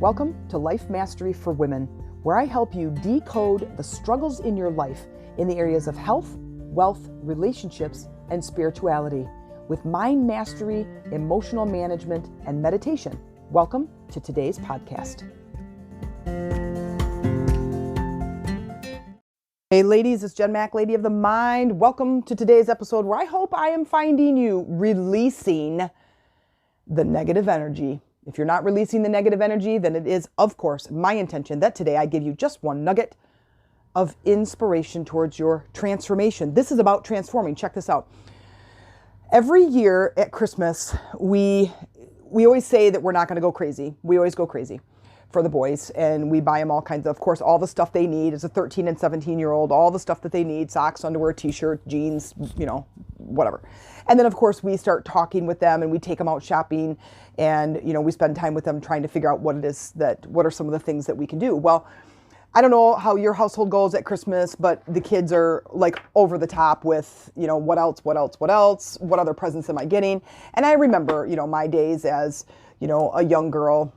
Welcome to Life Mastery for Women, where I help you decode the struggles in your life in the areas of health, wealth, relationships, and spirituality with mind mastery, emotional management, and meditation. Welcome to today's podcast. Hey ladies, it's Jen Mack, Lady of the Mind. Welcome to today's episode where I hope I am finding you releasing the negative energy. If you're not releasing the negative energy, then it is, of course, my intention that today I give you just one nugget of inspiration towards your transformation. This is about transforming. Check this out. Every year at Christmas, we always say that we're not going to go crazy. We always go crazy for the boys, and we buy them all kinds of course, all the stuff they need as a 13 and 17-year-old, all the stuff that they need, socks, underwear, t-shirt, jeans, whatever. And then, of course, we start talking with them and we take them out shopping and, we spend time with them trying to figure out what are some of the things that we can do. Well, I don't know how your household goes at Christmas, but the kids are like over the top with, what else, what other presents am I getting? And I remember, my days as, a young girl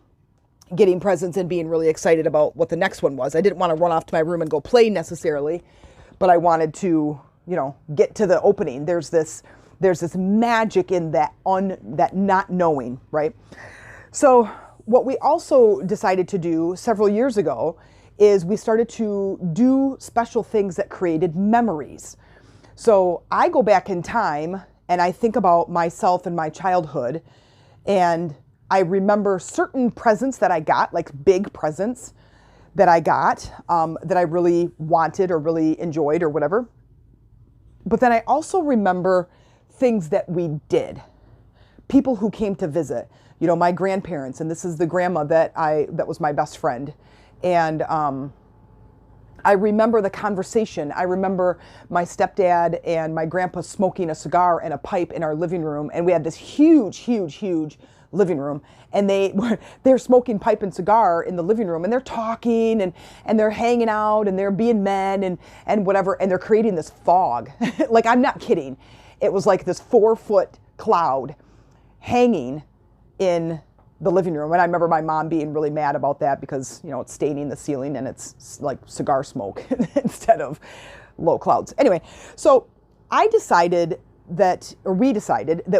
getting presents and being really excited about what the next one was. I didn't want to run off to my room and go play necessarily, but I wanted to, get to the opening. There's this magic in that not knowing, right? So what we also decided to do several years ago is we started to do special things that created memories. So I go back in time and I think about myself and my childhood, and I remember certain presents that I got, like big presents that I got that I really wanted or really enjoyed or whatever. But then I also remember things that we did, people who came to visit, my grandparents, and this is the grandma that was my best friend. And I remember the conversation. I remember my stepdad and my grandpa smoking a cigar and a pipe in our living room. And we had this huge living room, and they're smoking pipe and cigar in the living room, and they're talking and they're hanging out and they're being men and whatever. And they're creating this fog. Like, I'm not kidding. It was like this 4-foot cloud hanging in the living room. And I remember my mom being really mad about that because, it's staining the ceiling and it's like cigar smoke instead of low clouds. Anyway, so we decided that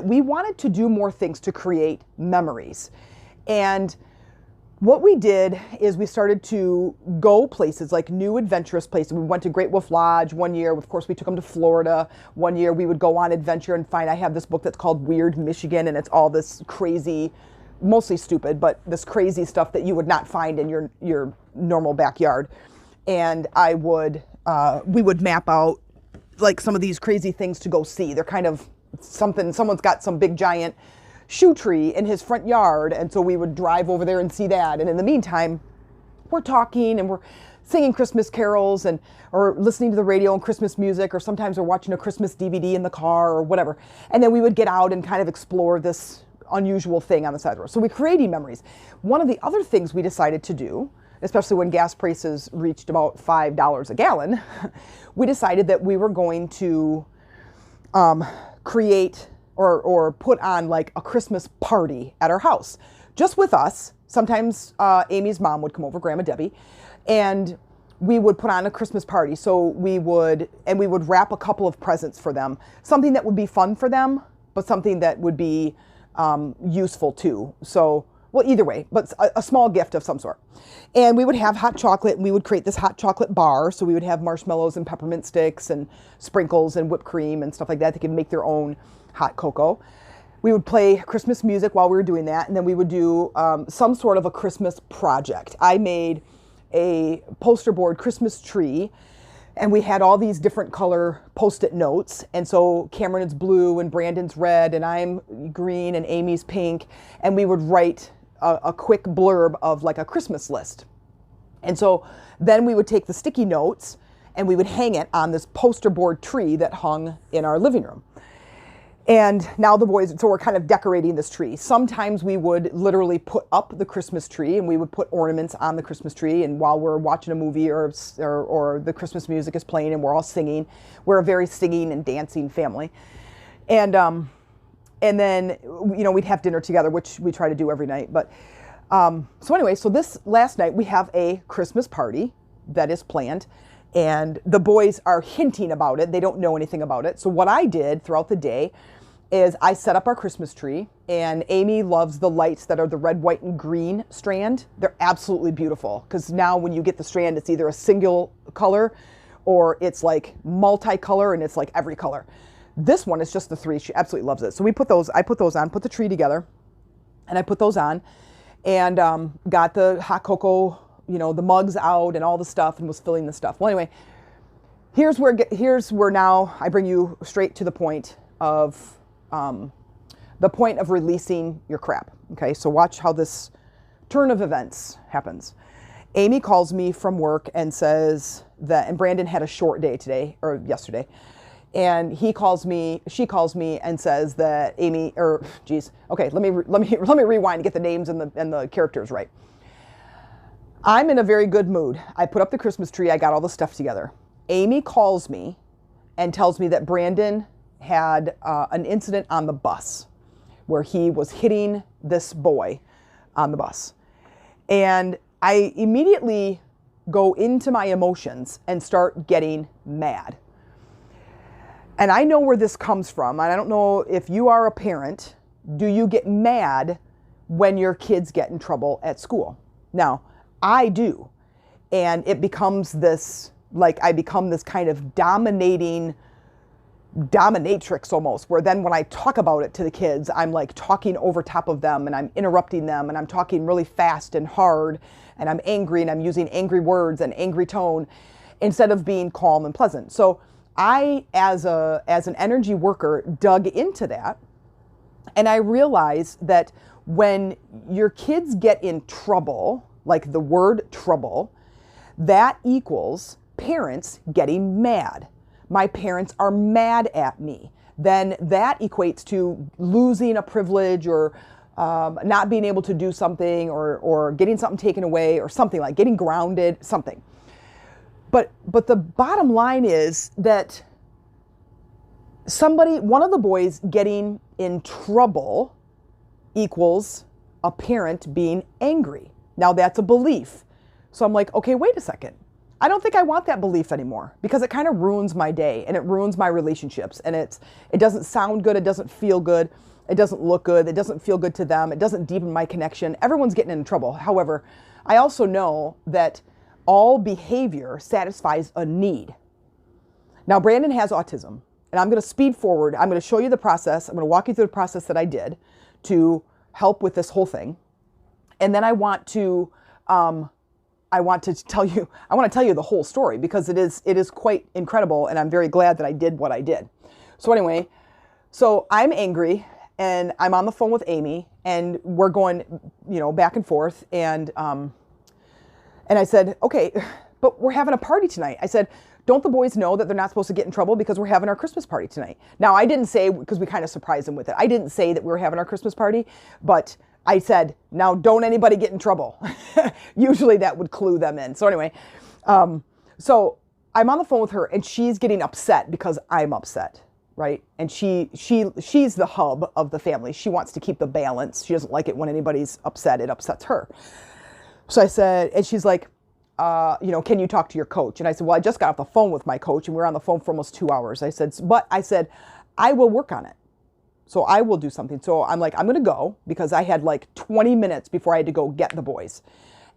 we wanted to do more things to create memories. And what we did is we started to go places, like new adventurous places. We went to Great Wolf Lodge one year. Of course, we took them to Florida. One year we would go on adventure and I have this book that's called Weird Michigan, and it's all this crazy, mostly stupid, but this crazy stuff that you would not find in your normal backyard. And we would map out like some of these crazy things to go see. They're kind of someone's got some big giant shoe tree in his front yard, and so we would drive over there and see that. And in the meantime, we're talking and we're singing Christmas carols or listening to the radio and Christmas music, or sometimes we're watching a Christmas DVD in the car or whatever. And then we would get out and kind of explore this unusual thing on the side of the road. So we're creating memories. One of the other things we decided to do, especially when gas prices reached about $5 a gallon, we decided that we were going to create or put on like a Christmas party at our house, just with us. Sometimes Amy's mom would come over, Grandma Debbie, and we would put on a Christmas party. So we would wrap a couple of presents for them, something that would be fun for them, but something that would be useful too. So, well, either way, but a small gift of some sort. And we would have hot chocolate, and we would create this hot chocolate bar. So we would have marshmallows and peppermint sticks and sprinkles and whipped cream and stuff like that. They could make their own hot cocoa. We would play Christmas music while we were doing that. And then we would do some sort of a Christmas project. I made a poster board Christmas tree, and we had all these different color Post-it notes. And so Cameron is blue and Brandon's red and I'm green and Amy's pink. And we would write a quick blurb of like a Christmas list. And so then we would take the sticky notes and we would hang it on this poster board tree that hung in our living room. And now the boys, so we're kind of decorating this tree. Sometimes we would literally put up the Christmas tree and we would put ornaments on the Christmas tree. And while we're watching a movie or the Christmas music is playing and we're all singing, we're a very singing and dancing family. And then, we'd have dinner together, which we try to do every night. But So anyway, so this last night we have a Christmas party that is planned, and the boys are hinting about it. They don't know anything about it. So what I did throughout the day is I set up our Christmas tree, and Amy loves the lights that are the red, white, and green strand. They're absolutely beautiful, because now when you get the strand, it's either a single color or it's like multicolor, and it's like every color. This one is just the three. She absolutely loves it. So I put those on, put the tree together, and I put those on, and got the hot cocoa, the mugs out and all the stuff, and was filling the stuff. Well, anyway, here's where now I bring you straight to the point of releasing your crap. Okay, so watch how this turn of events happens. Amy calls me from work and says that, and Brandon had a short day today or yesterday, and she calls me and says that okay, let me rewind and get the names and the characters right. I'm in a very good mood. I put up the Christmas tree. I got all the stuff together. Amy calls me and tells me that Brandon had an incident on the bus where he was hitting this boy on the bus. And I immediately go into my emotions and start getting mad. And I know where this comes from. And I don't know if you are a parent, do you get mad when your kids get in trouble at school? Now, I do. And it becomes this, like I become this kind of dominating dominatrix almost, where then when I talk about it to the kids, I'm like talking over top of them, and I'm interrupting them, and I'm talking really fast and hard, and I'm angry, and I'm using angry words and angry tone instead of being calm and pleasant. So I, as an energy worker, dug into that, and I realized that when your kids get in trouble, like the word trouble, that equals parents getting mad. My parents are mad at me. Then that equates to losing a privilege, or not being able to do something, or getting something taken away, or something, like getting grounded, something. But the bottom line is that one of the boys getting in trouble equals a parent being angry. Now that's a belief. So I'm like, okay, wait a second. I don't think I want that belief anymore, because it kind of ruins my day, and it ruins my relationships, and it doesn't sound good. It doesn't feel good. It doesn't look good. It doesn't feel good to them. It doesn't deepen my connection. Everyone's getting in trouble. However, I also know that all behavior satisfies a need. Now, Brandon has autism, and I'm going to speed forward. I'm going to show you the process. I'm going to walk you through the process that I did to help with this whole thing. And then I want to tell you the whole story, because it is quite incredible, and I'm very glad that I did what I did. So anyway, so I'm angry, and I'm on the phone with Amy, and we're going, back and forth, and I said, okay, but we're having a party tonight. I said, don't the boys know that they're not supposed to get in trouble because we're having our Christmas party tonight? Now, I didn't say, because we kind of surprised them with it, I didn't say that we were having our Christmas party, but I said, now don't anybody get in trouble. Usually that would clue them in. So anyway, so I'm on the phone with her, and she's getting upset because I'm upset, right? And she's the hub of the family. She wants to keep the balance. She doesn't like it when anybody's upset. It upsets her. So I said, and she's like, can you talk to your coach? And I said, well, I just got off the phone with my coach, and we were on the phone for almost 2 hours. I said, I will work on it. So I will do something. So I'm like, I'm going to go, because I had like 20 minutes before I had to go get the boys.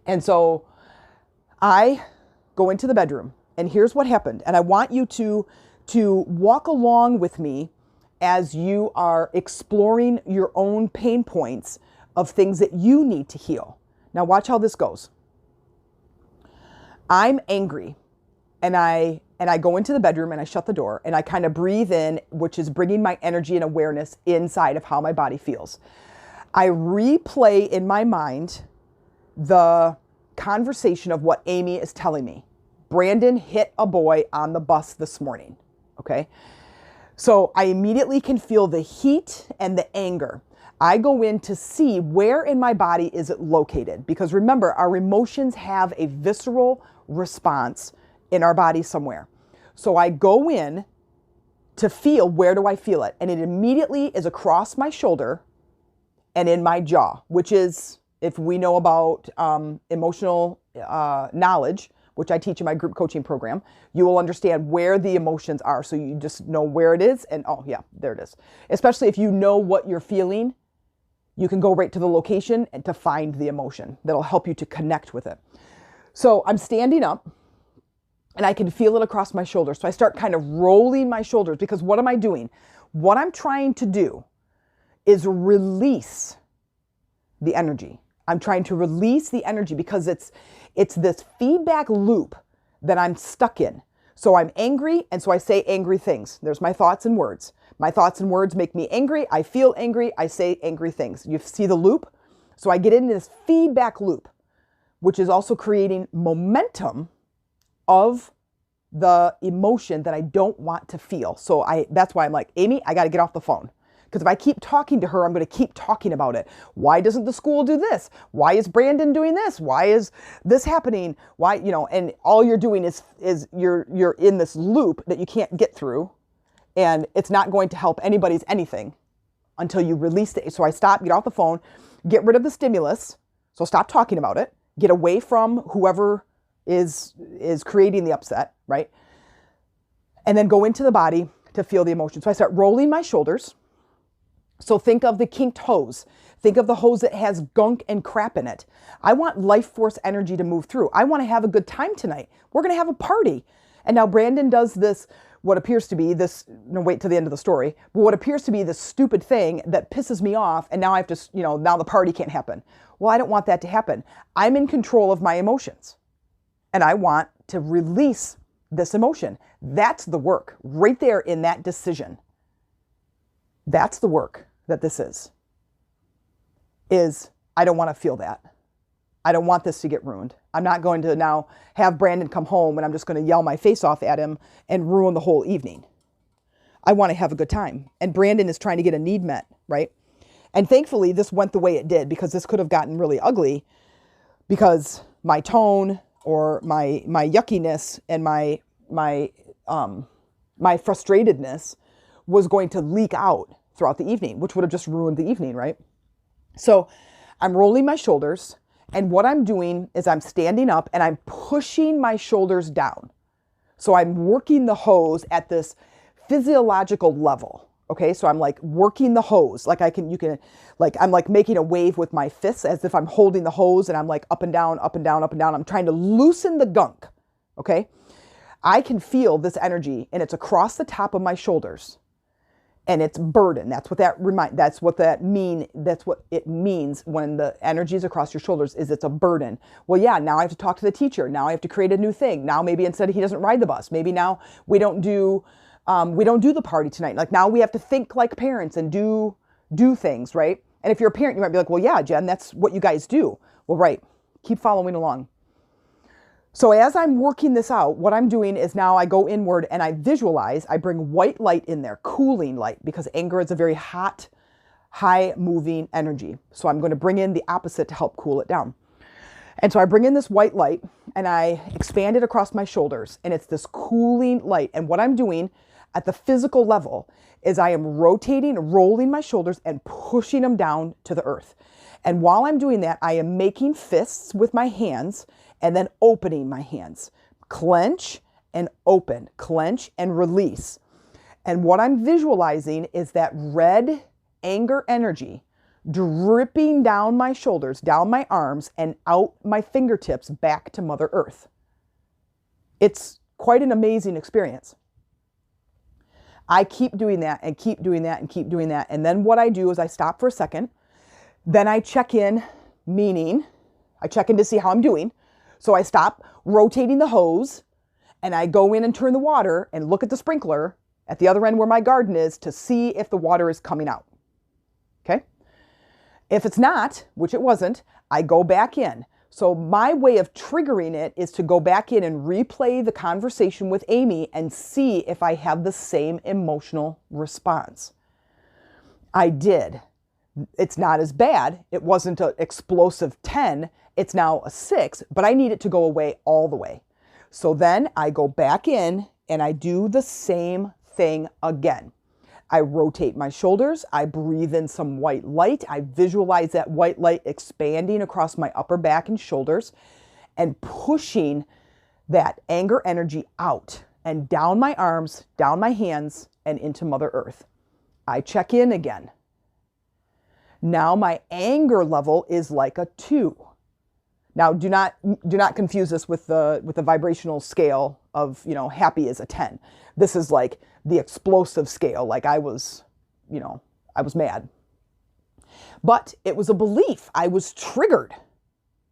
And so I go into the bedroom, and here's what happened. And I want you to walk along with me as you are exploring your own pain points of things that you need to heal. Now watch how this goes. I'm angry, and I go into the bedroom, and I shut the door, and I kind of breathe in, which is bringing my energy and awareness inside of how my body feels. I replay in my mind the conversation of what Amy is telling me. Brandon hit a boy on the bus this morning, okay? So I immediately can feel the heat and the anger. I go in to see where in my body is it located, because remember, our emotions have a visceral response in our body somewhere. So I go in to feel, where do I feel it? And it immediately is across my shoulder and in my jaw, which is if we know about emotional knowledge, which I teach in my group coaching program, you will understand where the emotions are. So you just know where it is and, oh yeah, there it is. Especially if you know what you're feeling, you can go right to the location and to find the emotion that'll help you to connect with it. So I'm standing up and I can feel it across my shoulders. So I start kind of rolling my shoulders, because what am I doing? What I'm trying to do is release the energy. I'm trying to release the energy because it's this feedback loop that I'm stuck in. So I'm angry, and so I say angry things. There's my thoughts and words. My thoughts and words make me angry. I feel angry. I say angry things. You see the loop? So I get into this feedback loop, which is also creating momentum of the emotion that I don't want to feel. So that's why I'm like, Amy, I got to get off the phone. Because if I keep talking to her, I'm going to keep talking about it. Why doesn't the school do this? Why is Brandon doing this? Why is this happening? Why, and all you're doing is you're in this loop that you can't get through, and it's not going to help anybody's anything until you release it. So I stop, get off the phone, get rid of the stimulus. So stop talking about it, get away from whoever is creating the upset, right? And then go into the body to feel the emotion. So I start rolling my shoulders. So think of the kinked hose. Think of the hose that has gunk and crap in it. I want life force energy to move through. I want to have a good time tonight. We're going to have a party. And now Brandon does this, what appears to be this, no, wait till the end of the story, but what appears to be this stupid thing that pisses me off. And now I have to, now the party can't happen. Well, I don't want that to happen. I'm in control of my emotions, and I want to release this emotion. That's the work right there in that decision. That's the work that this is I don't want to feel that. I don't want this to get ruined. I'm not going to now have Brandon come home and I'm just going to yell my face off at him and ruin the whole evening. I want to have a good time. And Brandon is trying to get a need met, right? And thankfully this went the way it did, because this could have gotten really ugly, because my tone or my yuckiness and my frustratedness was going to leak out throughout the evening, which would have just ruined the evening, right? So I'm rolling my shoulders, and what I'm doing is I'm standing up and I'm pushing my shoulders down. So I'm working the hose at this physiological level. Okay, so I'm like working the hose, like I'm like making a wave with my fists as if I'm holding the hose, and I'm like up and down, up and down, up and down. I'm trying to loosen the gunk. Okay, I can feel this energy, and it's across the top of my shoulders, and it's burden. That's what it means when the energy is across your shoulders, is it's a burden. Well, yeah, now I have to talk to the teacher. Now I have to create a new thing. Now maybe instead he doesn't ride the bus. Maybe now we don't do the party tonight. Like now we have to think like parents and do things, right? And if you're a parent, you might be like, well, yeah, Jen, that's what you guys do. Well, right. Keep following along. So as I'm working this out, what I'm doing is now I go inward and I visualize, I bring white light in there, cooling light, because anger is a very hot, high moving energy. So I'm going to bring in the opposite to help cool it down. And so I bring in this white light and I expand it across my shoulders, and it's this cooling light. And what I'm doing at the physical level is I am rotating, rolling my shoulders and pushing them down to the earth. And while I'm doing that, I am making fists with my hands and then opening my hands. Clench and open, clench and release. And what I'm visualizing is that red anger energy dripping down my shoulders, down my arms, and out my fingertips back to Mother Earth. It's quite an amazing experience. I keep doing that and keep doing that and keep doing that. And then what I do is I stop for a second. Then I check in, meaning I check in to see how I'm doing. So I stop rotating the hose and I go in and turn the water and look at the sprinkler at the other end where my garden is to see if the water is coming out. Okay? If it's not, which it wasn't, I go back in. So my way of triggering it is to go back in and replay the conversation with Amy and see if I have the same emotional response. I did. It's not as bad. It wasn't an explosive 10. It's now a 6, but I need it to go away all the way. So then I go back in and I do the same thing again. I rotate my shoulders. I breathe in some white light. I visualize that white light expanding across my upper back and shoulders and pushing that anger energy out and down my arms, down my hands, and into Mother Earth. I check in again. Now my anger level is like a 2. Now do not confuse this with the vibrational scale of, happy is a 10. This is like the explosive scale, like I was mad. But it was a belief. I was triggered,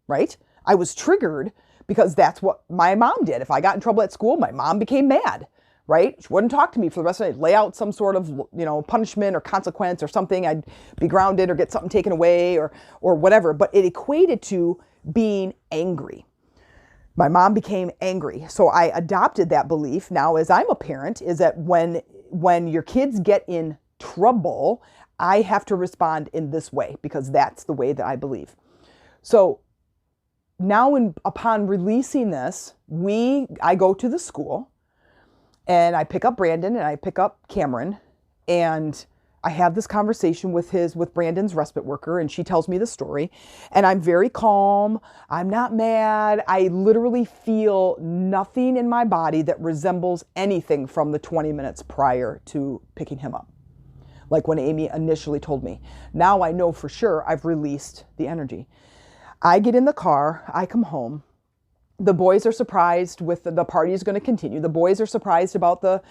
right? I was triggered because that's what my mom did. If I got in trouble at school, my mom became mad, right? She wouldn't talk to me for the rest of the day, lay out some sort of, punishment or consequence or something. I'd be grounded or get something taken away or whatever. But it equated to being angry. My mom became angry. So I adopted that belief now as I'm a parent, is that when your kids get in trouble, I have to respond in this way because that's the way that I believe. So now upon releasing this, I go to the school and I pick up Brandon and I pick up Cameron, and I have this conversation with Brandon's respite worker, and she tells me the story, and I'm very calm. I'm not mad. I literally feel nothing in my body that resembles anything from the 20 minutes prior to picking him up. Like when Amy initially told me. Now I know for sure I've released the energy. I get in the car, I come home. The boys are surprised with the party is going to continue. The boys are surprised about the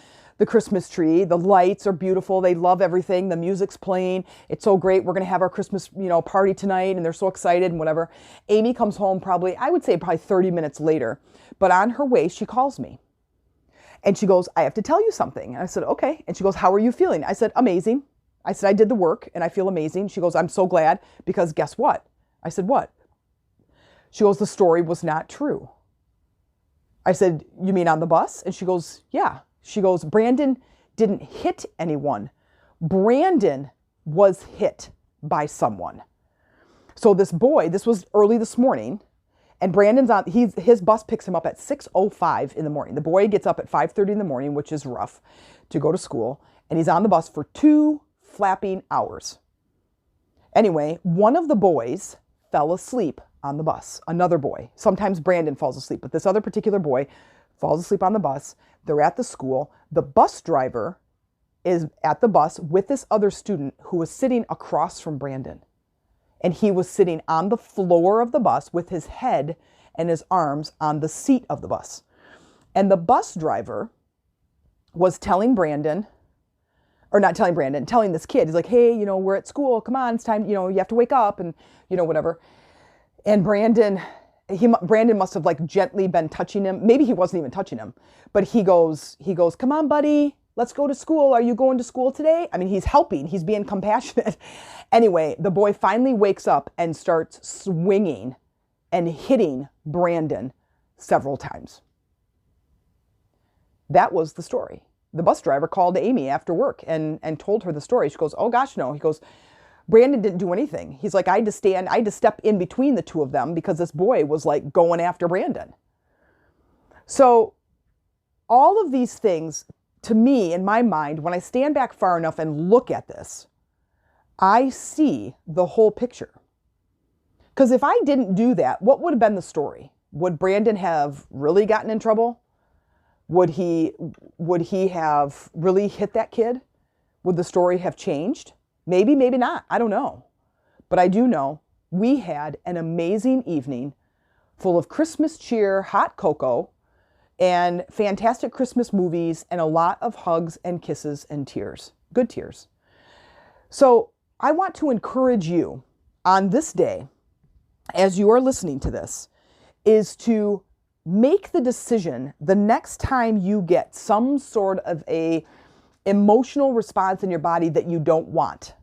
Christmas tree. The lights are beautiful. They love everything. The music's playing. It's so great. We're going to have our Christmas, party tonight, and they're so excited and whatever. Amy comes home probably 30 minutes later. But on her way, she calls me. And she goes, I have to tell you something. And I said, okay. And she goes, how are you feeling? I said, amazing. I said, I did the work and I feel amazing. She goes, I'm so glad because guess what? I said, what? She goes, the story was not true. I said, you mean on the bus? And she goes, yeah. She goes, Brandon didn't hit anyone. Brandon was hit by someone. So this boy, this was early this morning, and Brandon's his bus picks him up at 6:05 in the morning. The boy gets up at 5:30 in the morning, which is rough, to go to school, and he's on the bus for 2 flapping hours. Anyway, one of the boys fell asleep on the bus. Another boy. Sometimes Brandon falls asleep, but this other particular boy falls asleep on the bus. They're at the school. The bus driver is at the bus with this other student who was sitting across from Brandon. And he was sitting on the floor of the bus with his head and his arms on the seat of the bus. And the bus driver was telling Brandon, or not telling Brandon, telling this kid, he's like, hey, we're at school. Come on, it's time, you have to wake up and, whatever. And Brandon must have like gently been touching him. Maybe he wasn't even touching him, but he goes, come on, buddy, let's go to school. Are you going to school today? I mean, he's helping, he's being compassionate. Anyway, the boy finally wakes up and starts swinging and hitting Brandon several times. That was the story. The bus driver called Amy after work and told her the story. She goes, oh gosh, no. He goes, Brandon didn't do anything. He's like, I had to step in between the two of them because this boy was like going after Brandon. So all of these things, to me, in my mind, when I stand back far enough and look at this, I see the whole picture. Because if I didn't do that, what would have been the story? Would Brandon have really gotten in trouble? Would he have really hit that kid? Would the story have changed? Maybe, maybe not. I don't know. But I do know we had an amazing evening full of Christmas cheer, hot cocoa, and fantastic Christmas movies, and a lot of hugs and kisses and tears. Good tears. So I want to encourage you on this day, as you are listening to this, is to make the decision the next time you get some sort of a emotional response in your body that you don't want.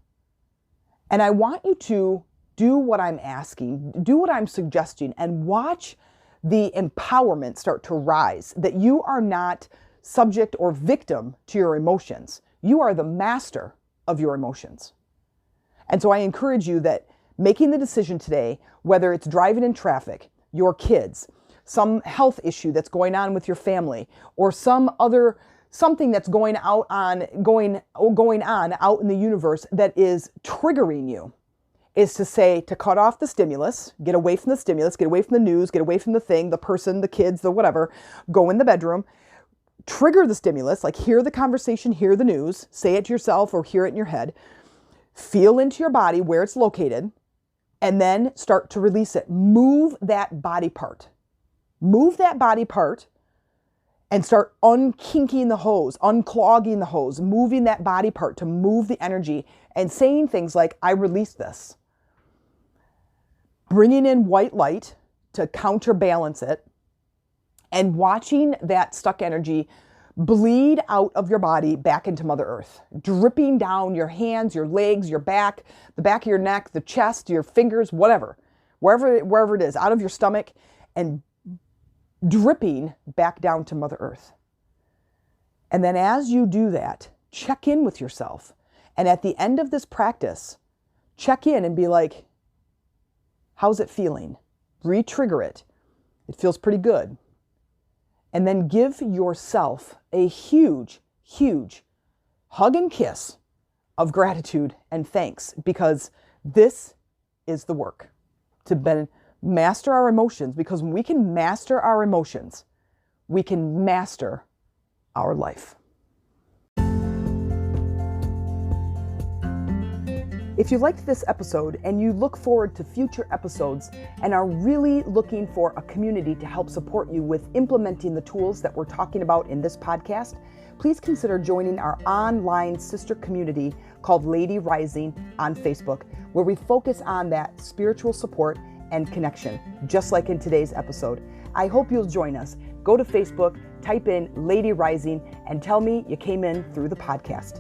And I want you to do what I'm asking, do what I'm suggesting, and watch the empowerment start to rise, that you are not subject or victim to your emotions. You are the master of your emotions. And so I encourage you that making the decision today, whether it's driving in traffic, your kids, some health issue that's going on with your family, or some other something that's going on out in the universe that is triggering you, is to say, to cut off the stimulus, get away from the stimulus, get away from the news, get away from the thing, the person, the kids, the whatever, go in the bedroom, trigger the stimulus, like hear the conversation, hear the news, say it to yourself or hear it in your head, feel into your body where it's located, and then start to release it. Move that body part. Move that body part and start unkinking the hose, unclogging the hose, moving that body part to move the energy and saying things like, I release this. Bringing in white light to counterbalance it and watching that stuck energy bleed out of your body back into Mother Earth, dripping down your hands, your legs, your back, the back of your neck, the chest, your fingers, whatever, wherever it is, out of your stomach, and dripping back down to Mother Earth. And then as you do that, check in with yourself. And at the end of this practice, check in and be like, how's it feeling? Re-trigger it. It feels pretty good. And then give yourself a huge, huge hug and kiss of gratitude and thanks, because this is the work to master our emotions. Because when we can master our emotions, we can master our life. If you liked this episode and you look forward to future episodes and are really looking for a community to help support you with implementing the tools that we're talking about in this podcast, please consider joining our online sister community called Lady Rising on Facebook, where we focus on that spiritual support and connection, just like in today's episode. I hope you'll join us. Go to Facebook, type in Lady Rising, and tell me you came in through the podcast.